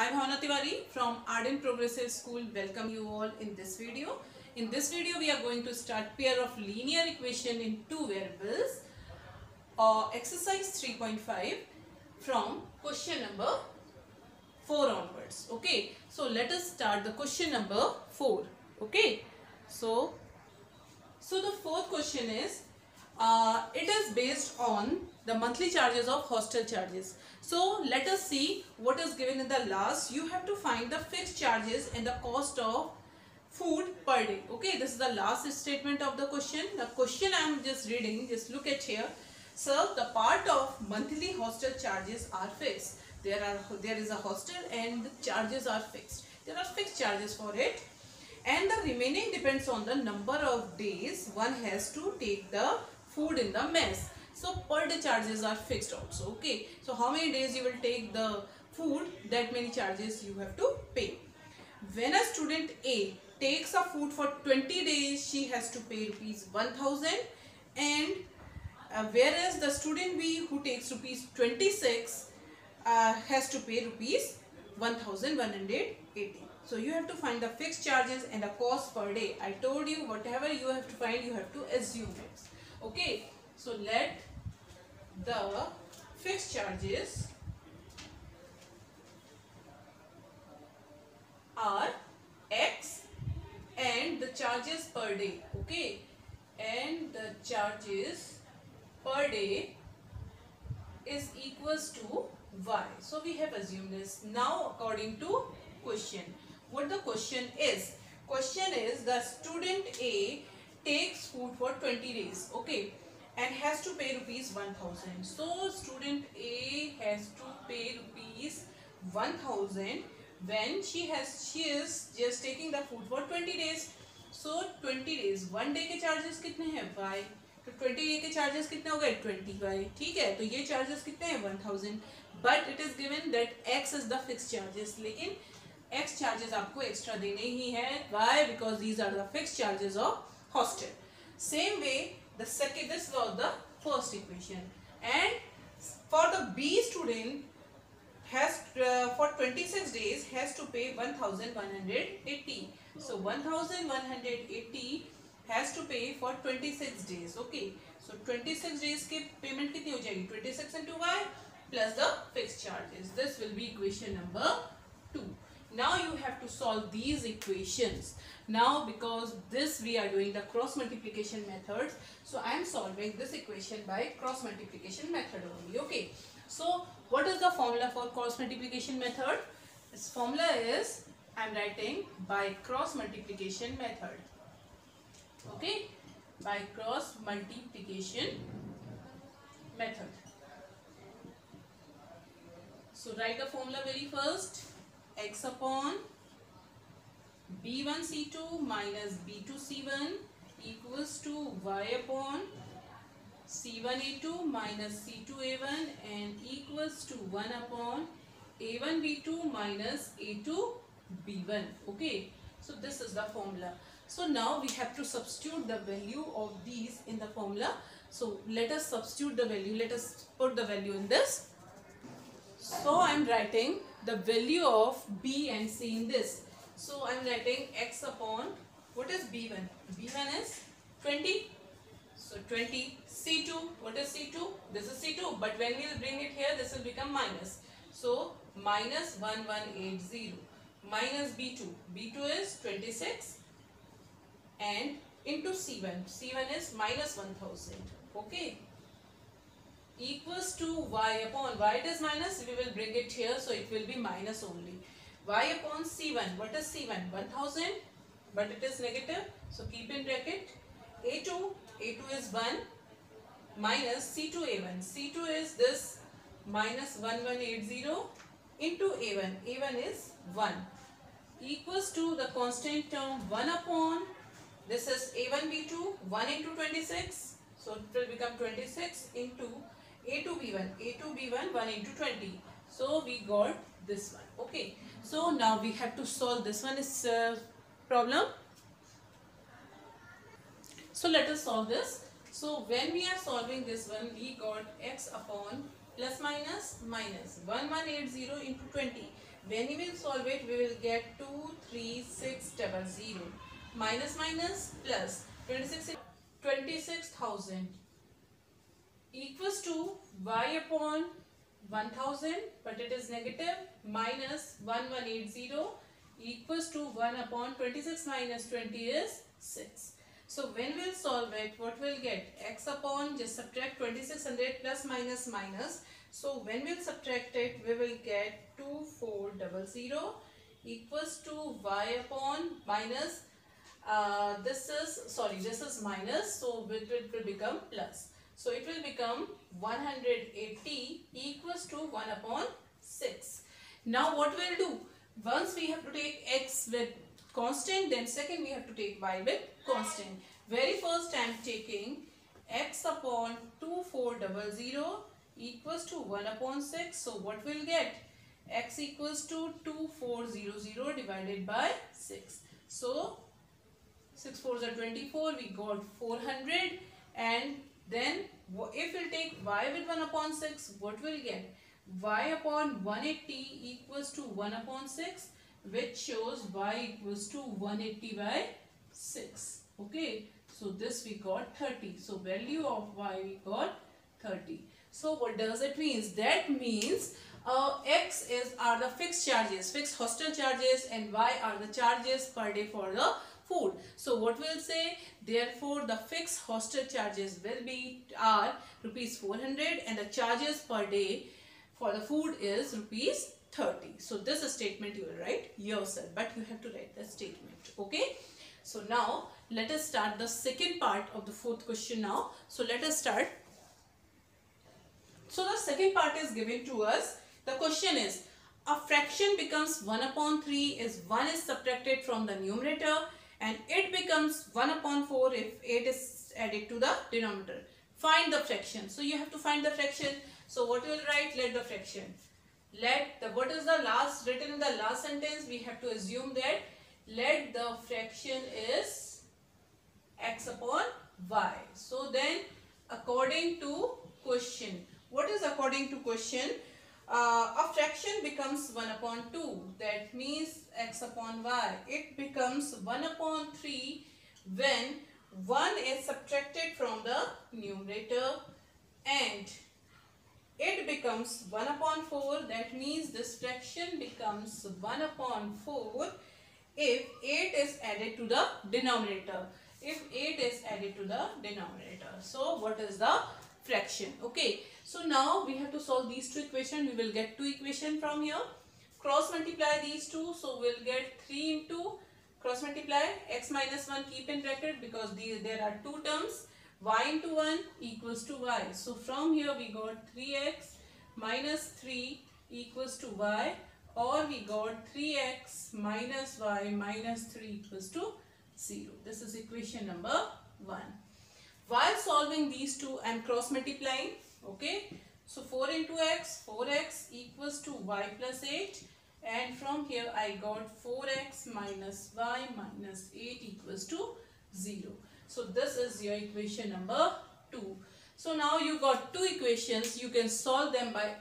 I Bhavana Tiwari from Ardent Progressive School welcome you all in this video. In this video we are going to start pair of linear equation in two variables. Exercise 3.5 from question number 4 onwards. Okay, so let us start the question number 4. Okay, so the fourth question is it is based on the monthly charges of hostel charges. So let us see what is given in the last. You have to find the fixed charges and the cost of food per day. Okay, this is the last statement of the question. The question I am just reading, just look at here. So the part of monthly hostel charges are fixed. There is a hostel and the charges are fixed. There are fixed charges for it. And the remaining depends on the number of days one has to take the food in the mess. So per day charges are fixed also. Okay, so how many days you will take the food, that many charges you have to pay. When a student A takes a food for 20 days, she has to pay rupees 1000, and whereas the student B who takes rupees 26 has to pay rupees 1180. So you have to find the fixed charges and the cost per day. I told you whatever you have to find, you have to assume it. Okay, so let the fixed charges are X and the charges per day. Okay, and the charges per day is equals to Y. So we have assumed this. Now according to question, what the question is the student A takes food for 20 days, okay, and has to pay rupees 1000. So student A has to pay rupees 1000 when she is just taking the food for 20 days. So 20 days, one day के charges कितने हैं? Y. तो 20 day के charges कितने हो गए? 20y. ठीक है, तो ये charges कितने हैं? 1000. But it is given that X is the fixed charges. लेकिन X charges आपको extra देने ही हैं. Why? Because these are the fixed charges of hostel. Same way, this was the first equation. And for the B student has for 26 days has to pay 1180. So 1180 has to pay for 26 days. Okay. So 26 days की payment कितनी हो जाएगी? 26 into Y plus the fixed charges. This will be equation number 2. Now you have to solve these equations. Now because this we are doing the cross multiplication methods, so I am solving this equation by cross multiplication method only. Okay. So what is the formula for cross multiplication method? Its formula is, I am writing by cross multiplication method. Okay, by cross multiplication method. So write the formula very first. X upon B1 C2 minus B2 C1 equals to Y upon C1 A2 minus C2 A1 and equals to 1 upon A1 B2 minus A2 B1. Okay, so this is the formula. So now we have to substitute the value of these in the formula. So let us substitute the value. Let us put the value in this. So I am writing the value of B and C in this. So I am writing X upon, what is B1? B1 is 20. So 20. C2, what is C2? This is C2, but when we will bring it here, this will become minus. So minus 1180 minus B2. B2 is 26 and into C1. C1 is minus 1000. Okay. Equals to Y upon, why it is minus? We will bring it here, so it will be minus only. Y upon C1. What is C1? 1000, but it is negative. So keep in bracket. A2 is 1 minus C2A1. C2 is this minus 1180 into A1. A1 is 1 equals to the constant term 1 upon, this is A1B2, 1 into 26. So it will become 26 into A2B1. A2B1, 1 into 20. So we got this one. Okay. So now we have to solve this one is problem. So let us solve this. So when we are solving this one, we got X upon plus minus minus 1180 into 20. When we will solve it, we will get 23600. Minus minus plus 26,000 equals to y upon 1000, but it is negative, minus 1180 equals to 1 upon 26 minus 20 is 6. So when we will solve it, what we will get? X upon, just subtract 2600 plus minus minus. So when we will subtract it, we will get 2400 equals to y upon minus, this is minus, so it will become plus. So it will become 180 equals to 1 upon 6. Now what we will do? Once we have to take x with constant, then second we have to take y with constant. Very first I am taking x upon 2400 equals to 1 upon 6. So what we will get? X equals to 2400 divided by 6. So 6 4s are 24, we got 400, and then if we'll take y with 1 upon 6, what will get? Y upon 180 equals to 1 upon 6, which shows y equals to 180 by 6. Okay, so this we got 30. So value of y we got 30. So what does it mean? That means x are the fixed charges, fixed hostel charges, and y are the charges per day for the food. So what we'll say, therefore the fixed hostel charges will be rupees 400, and the charges per day for the food is rupees 30. So this statement you will write yourself, but you have to write the statement. Okay. So now let us start the second part of the fourth question now. So let us start. So the second part is given to us. The question is, a fraction becomes 1 upon 3 if 1 is subtracted from the numerator, and it becomes 1 upon 4 if 8 is added to the denominator. Find the fraction. So you have to find the fraction. So what you will write? Let the fraction. What is the last written in the last sentence? We have to assume that let the fraction is x upon y. So then according to question, what is according to question? A fraction becomes 1 upon 2, that means x upon y. It becomes 1 upon 3 when 1 is subtracted from the numerator, and it becomes 1 upon 4, that means this fraction becomes 1 upon 4 if 8 is added to the denominator. If 8 is added to the denominator. So what is the fraction? Okay. So now we have to solve these two equations. We will get two equations from here. Cross multiply these two. So we'll get 3 into cross multiply x minus 1, keep in bracket because there are two terms. Y into 1 equals to y. So from here we got 3x minus 3 equals to y, or we got 3x minus y minus 3 equals to 0. This is equation number 1. While solving these two, I am cross multiplying. Okay. So 4 into x, 4x equals to y plus 8. And from here I got 4x minus y minus 8 equals to 0. So this is your equation number 2. So now you got two equations. You can solve them by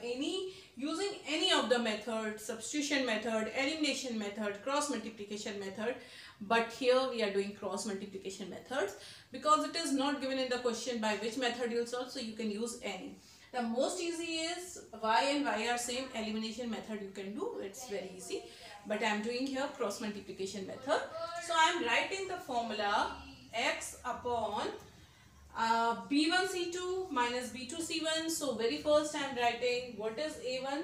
using any of the method, substitution method, elimination method, cross multiplication method. But here we are doing cross multiplication methods because it is not given in the question by which method you will solve. So you can use any. The most easy is y and y are same, elimination method you can do. It's very easy. But I am doing here cross multiplication method. So I am writing the formula x upon b1c2 minus b2c1. So very first I am writing what is a1.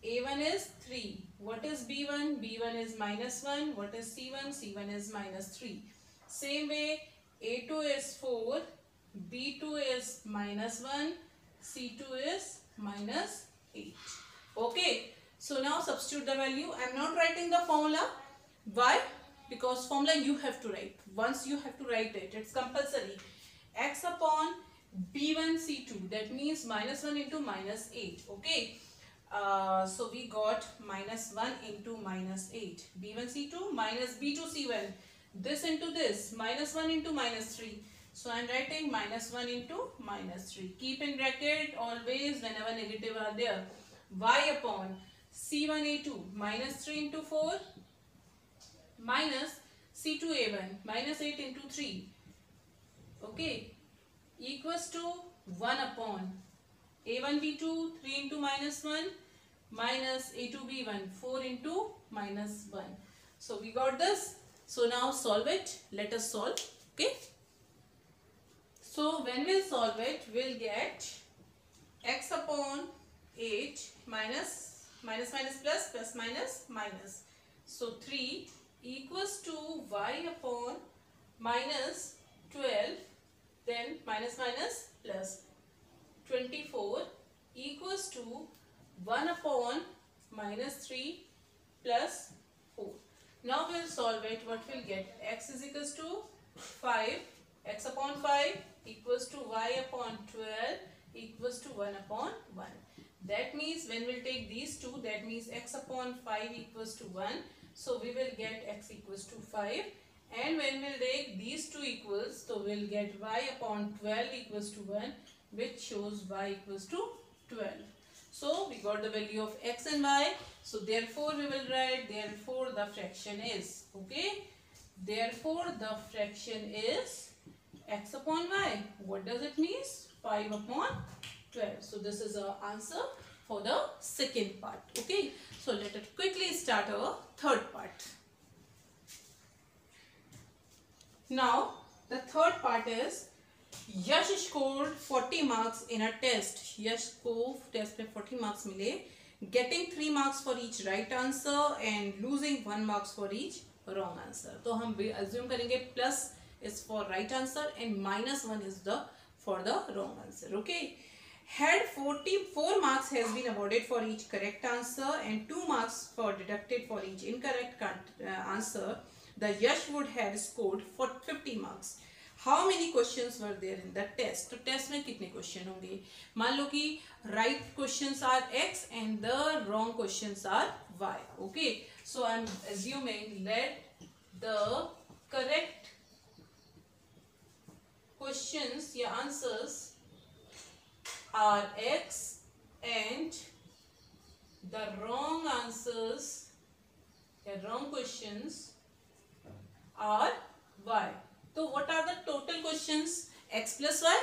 a1 is 3. What is b1? b1 is minus 1. What is c1? c1 is minus 3. Same way a2 is 4. b2 is minus 1. c2 is minus 8. Okay. So now substitute the value. I am not writing the formula. Why? Because formula you have to write. Once you have to write it, it's compulsory. X upon b1 c2, that means minus 1 into minus 8. Okay. So we got minus 1 into minus 8. b1 c2 minus b2 c1. This into this. Minus 1 into minus 3. So I am writing minus 1 into minus 3. Keep in bracket always whenever negative are there. Y upon C1A2 minus 3 into 4 minus C2A1 minus 8 into 3, okay, equals to 1 upon A1B2 3 into minus 1 minus A2B1 4 into minus 1. So we got this. So now solve it. Let us solve. Okay. So when we'll solve it, we'll get x upon 8 minus minus minus plus plus minus minus. So 3 equals to y upon minus 12, then minus minus plus 24 equals to 1 upon minus 3 plus 4. Now we'll solve it. What we'll get? X is equals to 5. X upon 5 equals to y upon 12 equals to 1 upon 1. That means when we'll take these two, that means x upon 5 equals to 1. So we will get x equals to 5. And when we'll take these two equals, so we'll get y upon 12 equals to 1, which shows y equals to 12. So we got the value of x and y. So therefore we will write, therefore the fraction is, okay, therefore the fraction is x upon y. What does it mean? 5 upon 12. So this is our answer for the second part. Okay. So let us quickly start our third part. Now the third part is Yash scored 40 marks in a test. यश को test में 40 marks मिले, getting 3 marks for each right answer and losing 1 marks for each wrong answer. तो हम assume करेंगे plus is for right answer and minus 1 is the for the wrong answer. Okay. Had 44 marks has been awarded for each correct answer and 2 marks for deducted for each incorrect answer, the Yash would have scored for 50 marks. How many questions were there in the test? तो test में कितने question होंगे? मान लो कि right questions are x and the wrong questions are y. Okay, so I am assuming let the correct questions या answers are x and the wrong answers या wrong questions are y. तो what are the total questions? x plus y.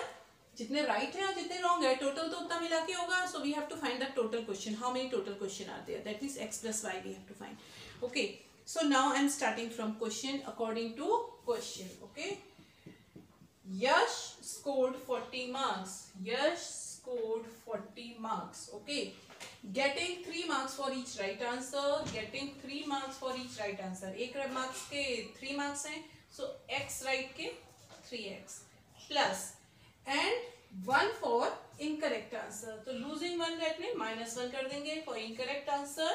जितने right है और जितने wrong है, total तो उतना मिला के होगा. So we have to find the total question. How many total question are there? That means x plus y we have to find. Okay. So now I am starting from question according to question. Okay. Yash scored 40 marks. Yash scored 40 marks. Okay. Getting 3 marks for each right answer. Getting 3 marks for each right answer. एक marks के 3 marks हैं. So x right के 3x plus and 1 for incorrect answer. तो losing 1 रखने minus 1 कर देंगे for incorrect answer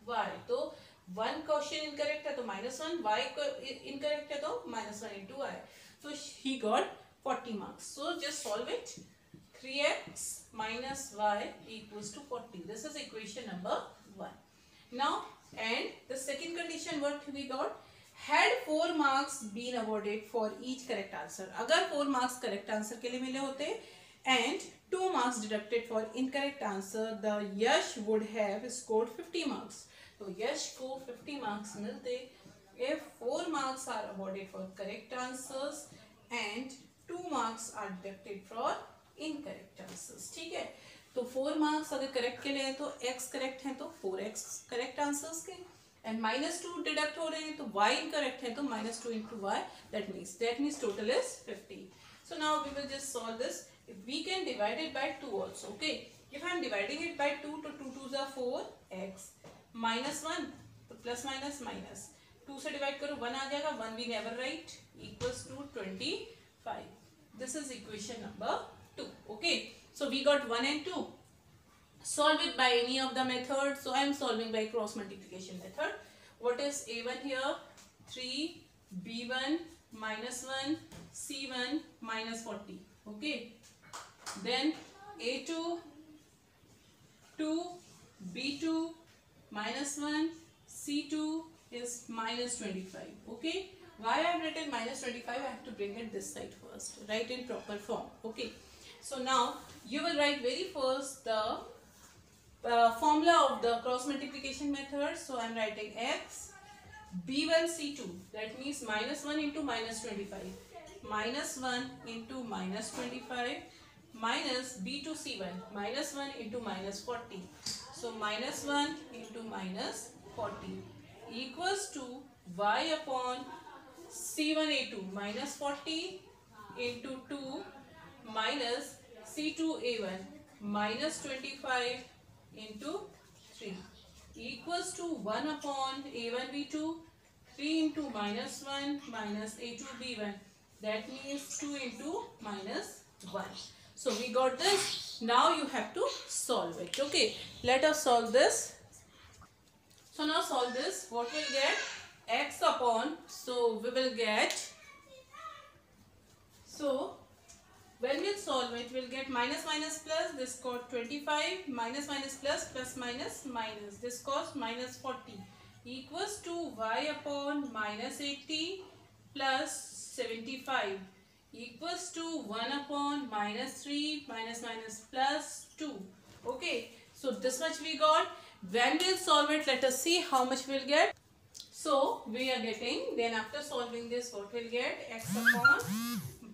y. तो 1 question incorrect है तो minus 1, y incorrect है तो minus 1 into y. So he got 40 marks. So just solve it. 3x minus y equals to 40. This is equation number 1. Now and the second condition what we got? Had 4 marks been awarded for each correct answer. अगर 4 marks correct answer के लिए मिले होते and 2 marks deducted for incorrect answer, the Yash would have scored 50 marks. तो Yash को 50 marks मिलते if 4 marks are awarded for correct answers and 2 marks are deducted for incorrect answers. ठीक है. तो 4 marks अगर correct के लिए है तो x correct है तो 4x correct answers के and minus 2 deduct हो रहे हैं तो y incorrect है तो minus 2 into y. That means total is 50. So now we will just solve this. If we can divide it by 2 also. Okay. If I am dividing it by 2 to 2 2s are 4x minus 1 तो plus minus minus 2 से divide करो 1 आ जाएगा. 1 we never write equals to 25. This is equation number 2. Okay. So we got 1 and 2. Solve it by any of the methods. So I am solving by cross multiplication method. What is a1 here? 3 b1 minus 1 c1 minus 40. Okay. Then a2 2 b2 minus 1 c2 is minus 25. Okay. Why I have written minus 25? I have to bring it this side first. Write in proper form. Okay. So now you will write very first the formula of the cross multiplication method. So I am writing x b1 c2, that means minus 1 into minus 25, minus 1 into minus 25 minus b2 c1, minus 1 into minus 40. So minus 1 into minus 40 equals to y upon c1a2 minus 40 into 2 minus c2a1 minus 25 into 3 equals to 1 upon a1b2, 3 into minus 1 minus a2b1, that means 2 into minus 1. So we got this. Now you have to solve it. Okay, let us solve this. So now solve this. What will get? X upon, so we will get, so when we'll solve it, we'll get minus minus plus, this got 25, minus minus plus, plus minus minus, this cost minus 40 equals to y upon minus 80 plus 75 equals to 1 upon minus 3 minus minus plus 2. Okay, so this much we got. When we'll solve it, let us see how much we'll get. So we are getting, then after solving this, what we'll get? X upon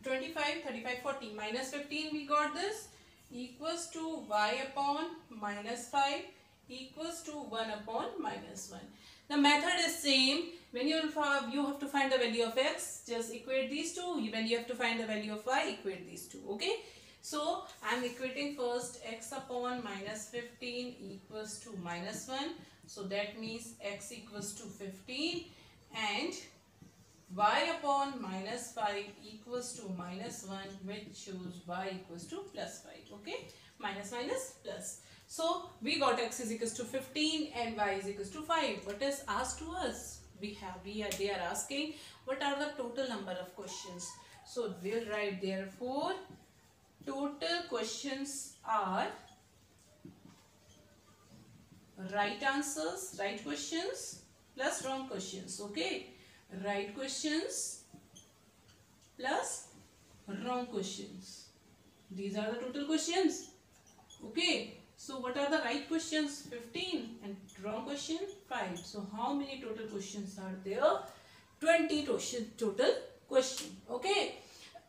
25, 35, 40 minus 15 we got this equals to y upon minus 5 equals to 1 upon minus 1. The method is same. When you have to find the value of x, just equate these two. When you have to find the value of y, equate these two. Okay. So I am equating first x upon minus 15 equals to minus 1. So that means x equals to 15 and y upon minus 5 equals to minus 1, which shows y equals to plus 5. Okay, minus minus plus. So we got x is equals to 15 and y is equals to 5. What is asked to us? They are asking what are the total number of questions. So we'll write therefore total questions are right answers, right questions plus wrong questions. Okay, right questions plus wrong questions. These are the total questions. Okay, so what are the right questions? 15 and wrong question 5. So how many total questions are there? 20 total question. Okay,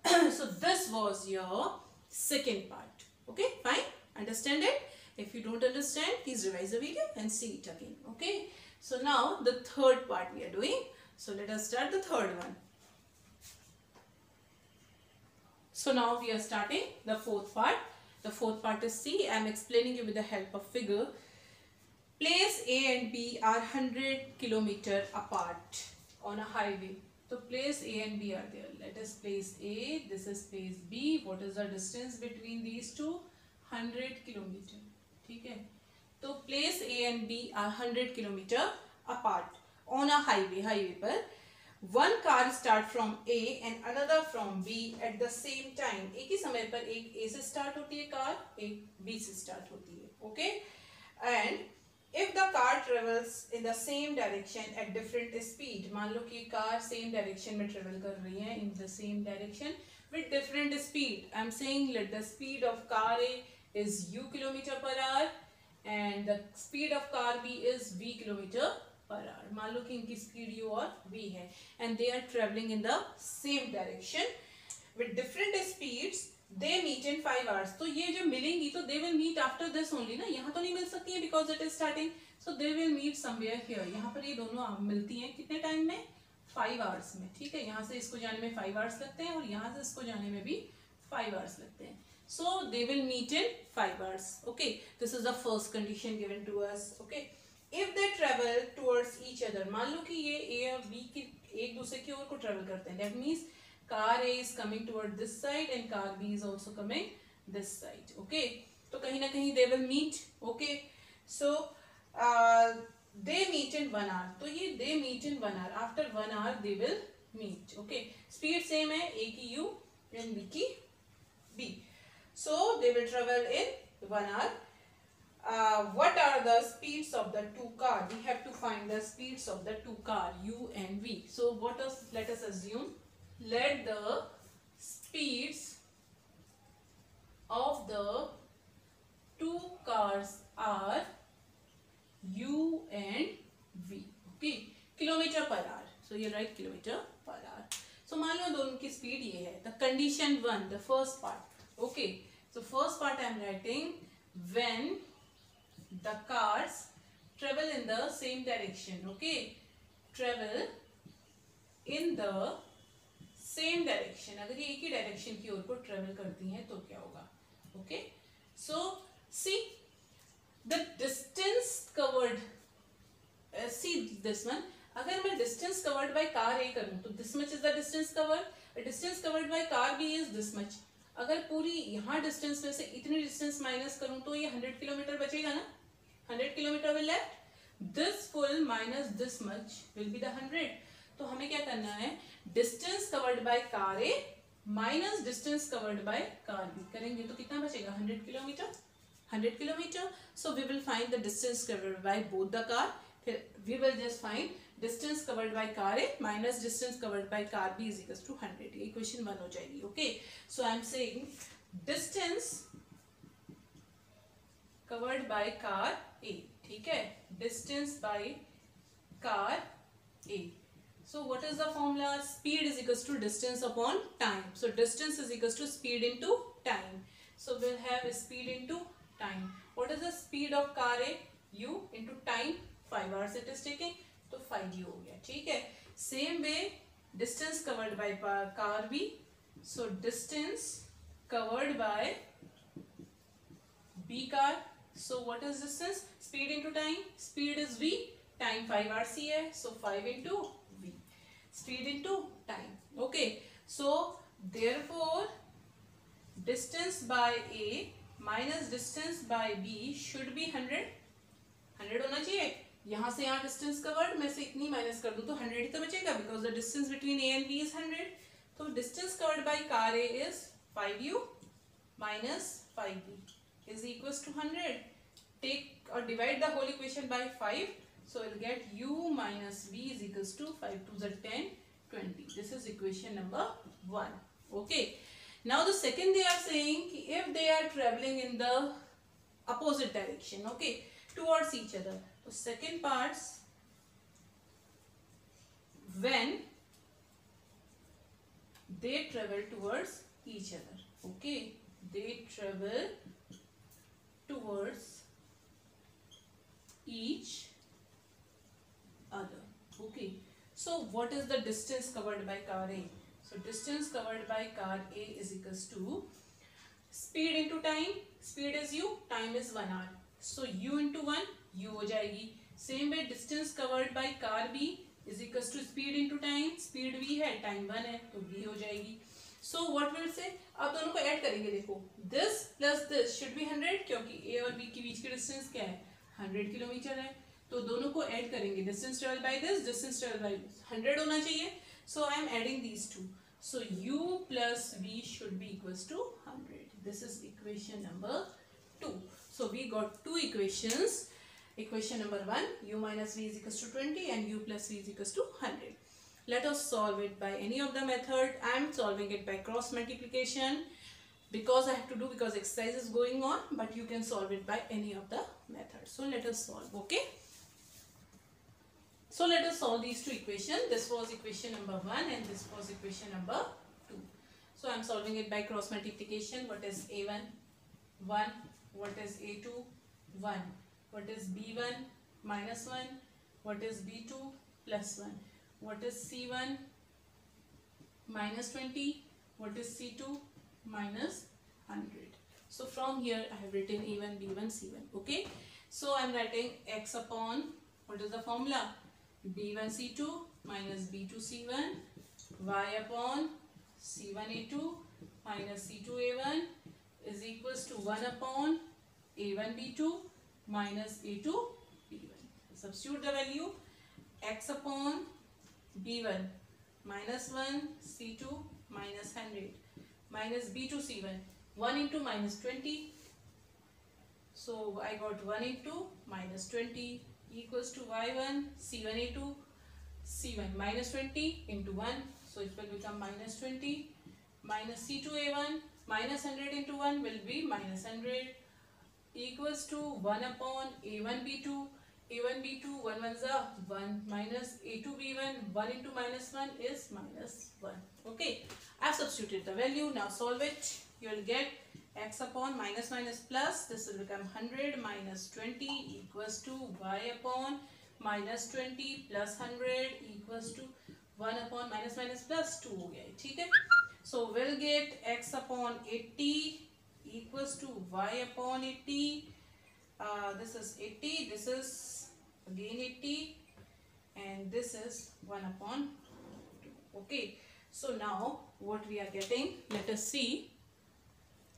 so this was your second part. Okay, fine, understand it. If you don't understand, please revise the video and see it again. Okay, so now the third part we are doing. So let us start the third one. So now we are starting the fourth part. The fourth part is C. I am explaining you with the help of figure. Place A and B are 100 km apart on a highway. So place A and B are there. Let us place A. This is place B. What is the distance between these two? 100 km. Okay. So place A and B are 100 km apart on a highway पर one car start from A and another from B at the same time. एक ही समय पर एक A से start होती है car, एक B से start होती है. Okay, and if the car travels in the same direction at different speed, मान लो कि car same direction में travel कर रही है in the same direction with different speed. I am saying let the speed of car A is u km/h and the speed of car B is v km/h. मान लो कि इनकी speed u और v है and they are traveling in the same direction with different speeds. They meet in 5 hours. तो ये जो मिलेंगी तो they will meet after this only ना, यहाँ तो नहीं मिल सकती है because it is starting. So they will meet somewhere here. यहाँ पर ये दोनों मिलती हैं कितने टाइम में? 5 hours में. ठीक है, यहाँ से इसको जाने में 5 hours लगते हैं और यहाँ से इसको जाने में भी 5 hours लगते हैं. So they will meet in 5 hours. Okay, this is the first condition given to us. Okay. If they travel towards each other, मान लो कि ये A और B की एक दूसरे की ओर को travel करते हैं. That means car A is coming toward this side and car B is also coming this side. Okay, तो कहीं ना कहीं they will meet. Okay, so they meet in 1 hour. तो ये they meet in 1 hour. After 1 hour they will meet. Okay, speed same है, A की U and B की B. So they will travel in 1 hour. What are the speeds of the two cars? We have to find the speeds of the two cars, U and V. So let us assume, let the speeds of the two cars are So you'll write km/h. So मान लो दोनों की speed ये है. The condition 1, the first part. Okay. So first part I am writing when the cars travel in the same direction. Okay. Travel in the same direction. अगर ये एक ही direction की ओर को ट्रेवल करती हैं तो क्या होगा? Okay. So see the distance covered, see this one. अगर मैं distance covered by car A करूं तो this much is the distance covered. Distance covered by car B is this much. अगर पूरी यहाँ डिस्टेंस में से इतनी डिस्टेंस माइनस करूं तो ये 100 किलोमीटर बचेगा ना. 100 kilometre will left. This full minus this much will be the 100. तो हमें क्या करना है? Distance covered by car A minus distance covered by car B करेंगे तो कितना बचेगा? 100 kilometre. 100 kilometre. So we will find the distance covered by both the car. फिर we will just find distance covered by car A minus distance covered by car B is equal to 100. ये equation 1 हो जाएगी. Okay. So I am saying distance covered by car A. ठीक है. Distance by car A. So what is the formula? Speed is equals to distance upon time. So distance is equals to speed into time. So we'll have speed into time. What is the speed of car A? U into time. 5 hours it is taking. तो 5u हो गया. ठीक है. Same way distance covered by car B. So distance covered by B car. So what is distance? Speed into time. Speed is V. Time 5 hours ही है. So 5 into speed into time. Okay. So therefore distance by A minus distance by B should be 100. 100 होना चाहिए. यहाँ से यहाँ distance covered में से इतनी minus कर दूं तो 100 ही तो बचेगा because the distance between A and B is 100. तो distance covered by car A is 5u minus 5b is equals to 100. Take or divide the whole equation by 5. So we'll get u minus v is equals to 5 to the 10, 20. This is equation number 1. Okay. Now the second they are saying if they are traveling in the opposite direction, okay, towards each other. So second parts, when they travel towards each other, okay, they travel towards each other. Okay. So what is the distance covered by car A? So distance covered by car A is equals to speed into time. Speed is u, time is 1 hour. So u into 1, u हो जाएगी. Same way distance covered by car B is equals to speed into time. Speed v है, time 1 है, तो v हो जाएगी. So what will say? अब दोनों को ऐड करेंगे. देखो this plus this should be 100 क्योंकि A और B के बीच की डिस्टेंस क्या है? 100 किलोमीटर है. तो दोनों को ऐड करेंगे. Distance travel by this, distance travel by 100 होना चाहिए. So I am adding these two. So u plus v should be equals to 100. This is equation number 2. So we got two equations. Equation number 1, u minus v is equals to 20 and u plus v is equals to 100. Let us solve it by any of the method. I am solving it by cross multiplication because I have to do because exercise is going on, but you can solve it by any of the methods. So let us solve. Okay. So let us solve these two equations. This was equation number 1 and this was equation number 2. So I am solving it by cross multiplication. What is A1? 1. What is A2? 1. What is B1? Minus 1. What is B2? Plus 1. What is C1? Minus 20. What is C2? Minus 100. So from here I have written A1, B1, C1. Okay. So I am writing x upon, what is the formula? B1 C2 minus B2 C1, y upon C1 A2 minus C2 A1 is equals to 1 upon A1 B2 minus A2 B1. Substitute the value. X upon B1 minus 1 C2 minus 100 minus B2 C1. 1 into minus 20. So I got 1 into minus 20 equals to y1 c1 a2 c1 minus 20 into 1. So it will become minus 20 minus c2 a1 minus 100 into 1 will be minus 100 equals to 1 upon a1 b2 a1 b2 1 1s are 1 minus a2 b1 1 into minus 1 is minus 1. Okay, I have substituted the value. Now solve it. You will get x upon minus minus plus, this will become 100 minus 20 equals to y upon minus 20 plus 100 equals to 1 upon minus minus plus 2 हो गया. ठीक है, so we'll get x upon 80 equals to y upon 80. This is 80, this is again 80, and this is 1 upon 2. Okay, so now what we are getting, let us see.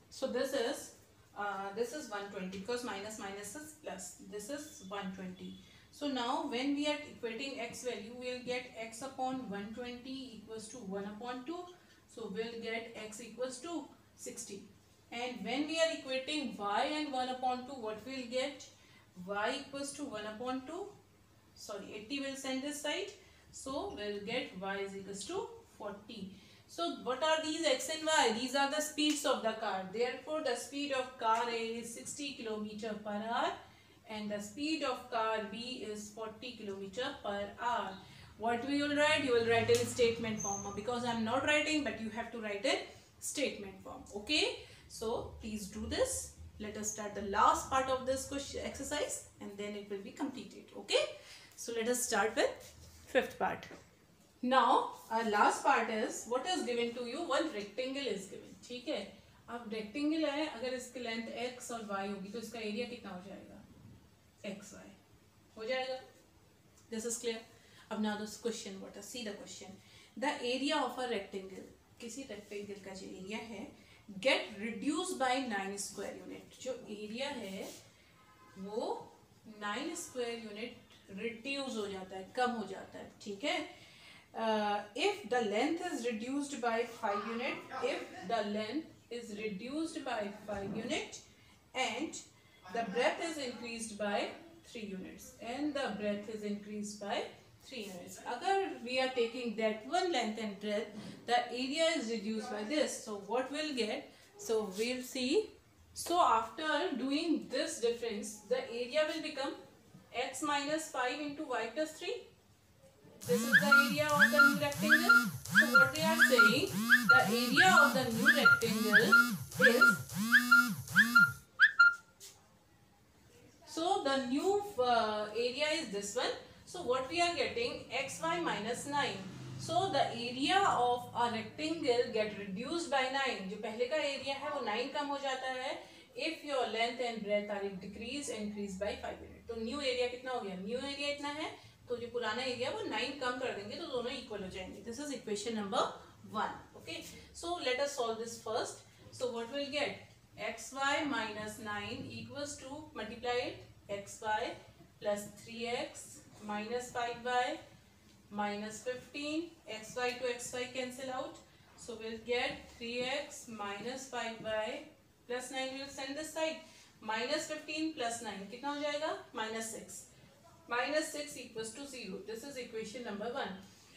So this is 120 because minus minus is plus. This is 120. So now when we are equating x value, we will get x upon 120 equals to 1 upon 2. So we'll get x equals to 60. And when we are equating y and 1 upon 2, what we will get? Y equals to 1 upon 2. Sorry, 80 will send this side. So we'll get y is equals to 40. So what are these x and y? These are the speeds of the car. Therefore, the speed of car A is 60 km per hour and the speed of car B is 40 km per hour. What we will write? You will write in statement form. Because I am not writing, but you have to write in statement form. Okay. So please do this. Let us start the last part of this question exercise and then it will be completed. Okay. So let us start with fifth part. Now our last part is what is given to you. One rectangle is given. ठीक है. अब rectangle है, अगर इसकी length x और y होगी तो इसका area कितना हो जाएगा? xy हो जाएगा. This is clear. अब now this question, what is, see the question. The area of a rectangle, किसी rectangle का जो area है, get reduced by 9 square unit. जो area है वो 9 square unit reduce हो जाता है, कम हो जाता है. ठीक है. If the length is reduced by 5 unit, if the length is reduced by 5 unit and the breadth is increased by 3 units and the breadth is increased by 3 units. Agar we are taking that one length and breadth, the area is reduced by this. So what we'll get? So we'll see. So after doing this difference, the area will become x minus 5 into y plus 3. This is the area of the new rectangle. So what they are saying, the area of the new rectangle is, so the new area is this one. So what we are getting, xy minus 9. So the area of a rectangle get reduced by 9. जो पहले का area है वो 9 कम हो जाता है. If your length and breadth are decreased, increased by 5 units. तो new area कितना हो गया? New area इतना है. तो जो पुराना एरिया वो 9 कम कर देंगे तो दोनों इक्वल हो जाएंगे. This is equation number 1. Okay, so let us solve this first. So what will get? xy minus 9 equals to, multiply it, xy plus 3x minus 5y minus 15. xy to xy cancel out. So we'll get 3x minus 5y plus 9 will send this side. Minus 15 plus 9 कितना हो जाएगा? Minus 6. Minus 6 equals to 0. This is equation number 1.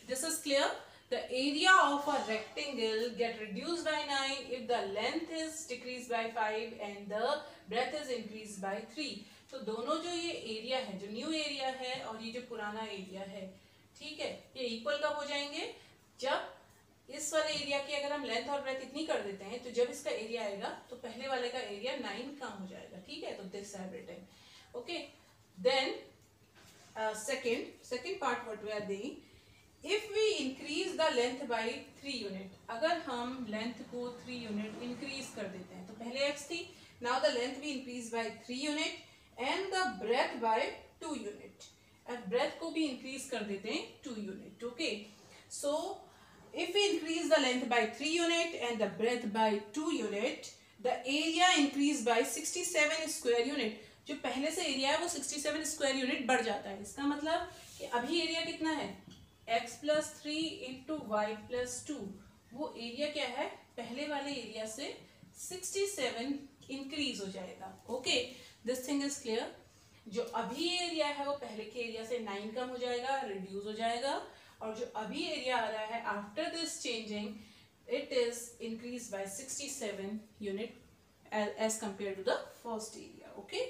This is clear. The area of a rectangle get reduced by 9 if the length is decreased by 5 and the breadth is increased by 3. तो दोनों जो ये area है, जो new area है और ये जो पुराना area है, ठीक है, ये equal कब हो जाएंगे? जब इस वाले area की अगर हम length और breadth इतनी कर देते हैं तो जब इसका area आएगा तो पहले वाले का area 9 कम हो जाएगा. ठीक है, तो this I have written. Okay, then second part what we are doing, if we increase the length by 3 unit, अगर हम length को 3 unit increase कर देते हैं तो पहले x थी, now the length we increase by 3 unit and the breadth by 2 unit. अब breadth को भी increase कर देते हैं 2 unit. Okay, so if we increase the length by 3 unit and the breadth by 2 unit, the area increase by 67 square unit. जो पहले से area है वो 67 स्क्वायर यूनिट बढ़ जाता है. इसका मतलब कि अभी एरिया कितना है? x plus 3 into Y plus 2. वो एरिया क्या है? पहले वाले एरिया से 67 इंक्रीज हो जाएगा. Okay, this thing is clear. जो अभी एरिया है वो पहले के एरिया से 9 कम हो जाएगा, रिड्यूस हो जाएगा. और जो अभी एरिया आ रहा है after this changing, it is increase by 67 unit as compare to the first area. Okay,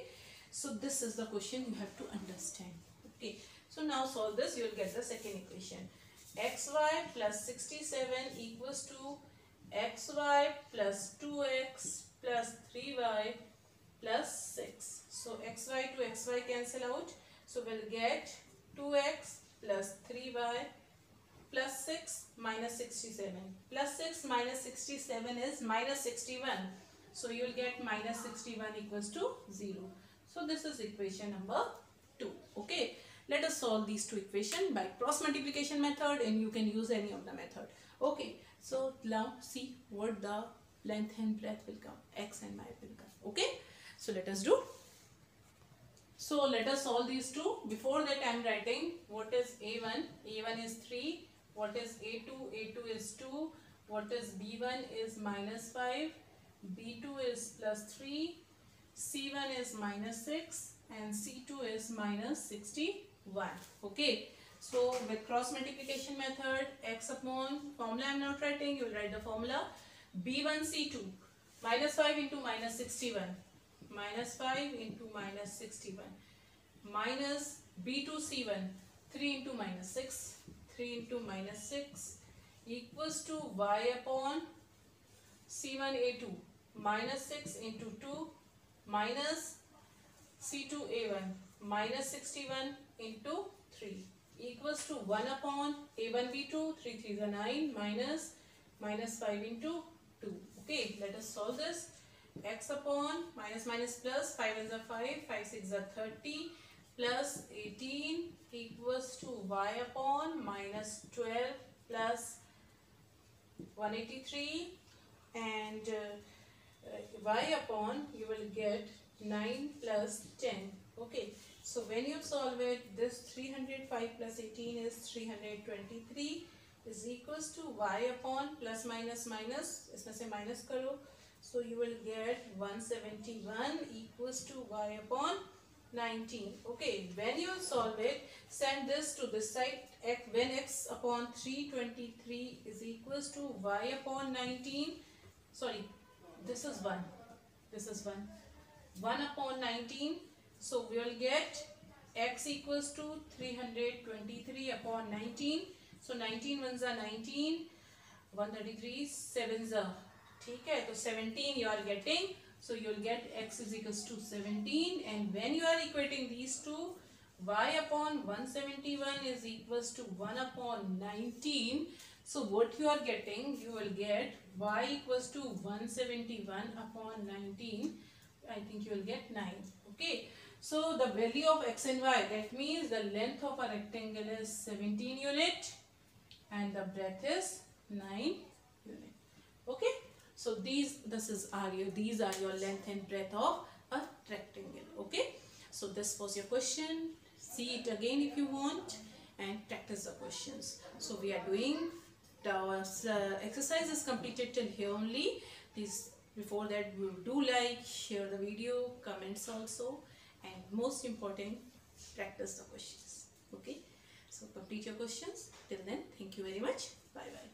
So this is the question you have to understand. Okay, so now solve this, you will get the second equation. Xy plus 67 equals to xy plus 2x plus 3y plus 6. So xy to xy cancel out. So we'll get 2x plus 3y plus 6 minus 67. Plus 6 minus 67 is minus 61. So you will get minus 61 equals to 0. So this is equation number 2. Okay. Let us solve these two equations by cross multiplication method, and you can use any of the method. Okay. So now see what the length and breadth will come. X and y will come. Okay. So let us do. So let us solve these two. Before that I am writing what is A1. A1 is 3. What is A2? A2 is 2. What is B1 is minus 5. B2 is plus 3. C1 is minus 6. And C2 is minus 61. Okay. So with cross multiplication method, x upon formula I am not writing. You will write the formula. B1 C2 minus 5 into minus 61. Minus 5 into minus 61 minus B2 C1 3 into minus 6, 3 into minus 6 equals to y upon C1 A2 minus 6 into 2 minus C2 A1 minus 61 into 3 equals to 1 upon A1 B2, 3 3 is 9 minus 5 into 2. Okay, let us solve this. X upon minus minus plus 5 is a 5, 5 6 is a 30 plus 18 equals to y upon minus 12 plus 183 and y upon you will get 9 plus 10. Okay, so when you solve it, this 305 plus 18 is 323 is equals to y upon plus minus minus, इसमें से minus करो. So you will get 171 equals to y upon 19. Okay, when you solve it, send this to this side. When x upon 323 is equals to y upon 19. Sorry, this is 1. This is 1. 1 upon 19. So we will get x equals to 323 upon 19. So 19 ones are 19. 133 sevens are. ठीक है, तो 17 you are getting, so you will get x is equals to 17, and when you are equating these two, y upon 171 is equals to 1 upon 19. So what you are getting, you will get y equals to 171 upon 19. I think you will get 9. Okay, so the value of x and y, that means the length of a rectangle is 17 unit and the breadth is 9 unit. Okay. So these are your length and breadth of a rectangle. Okay. So this was your question. See it again if you want and practice the questions. So we are doing the exercise is completed till here only. Please before that do like, share the video, comments also, and most important, practice the questions. Okay. So complete your questions. Till then, thank you very much. Bye bye.